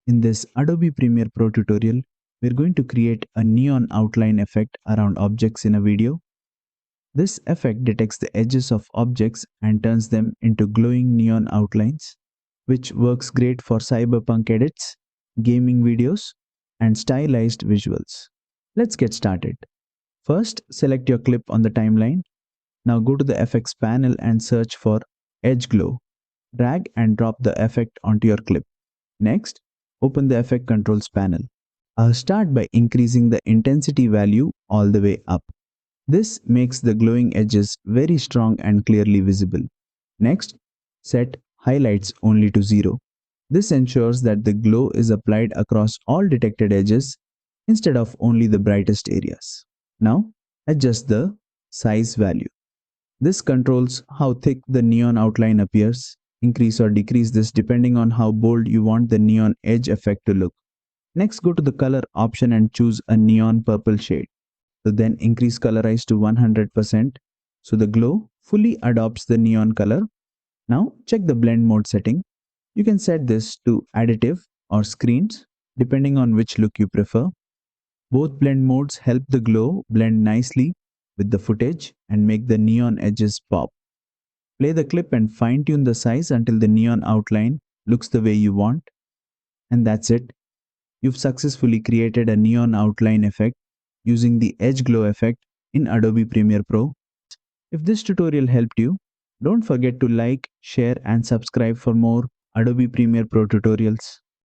In this Adobe Premiere Pro tutorial, we're going to create a neon outline effect around objects in a video. This effect detects the edges of objects and turns them into glowing neon outlines, which works great for cyberpunk edits, gaming videos, and stylized visuals. Let's get started. First, select your clip on the timeline. Now go to the effects panel and search for Edge Glow. Drag and drop the effect onto your clip. Next, open the effect controls panel. I'll start by increasing the intensity value all the way up. This makes the glowing edges very strong and clearly visible. Next, set highlights only to 0. This ensures that the glow is applied across all detected edges instead of only the brightest areas. Now, adjust the size value. This controls how thick the neon outline appears. Increase or decrease this depending on how bold you want the neon edge effect to look. Next, go to the color option and choose a neon purple shade. So then increase colorize to 100% so the glow fully adopts the neon color. Now check the blend mode setting. You can set this to additive or screens depending on which look you prefer. Both blend modes help the glow blend nicely with the footage and make the neon edges pop. Play the clip and fine-tune the size until the neon outline looks the way you want. And that's it. You've successfully created a neon outline effect using the Edge Glow effect in Adobe Premiere Pro. If this tutorial helped you, don't forget to like, share and subscribe for more Adobe Premiere Pro tutorials.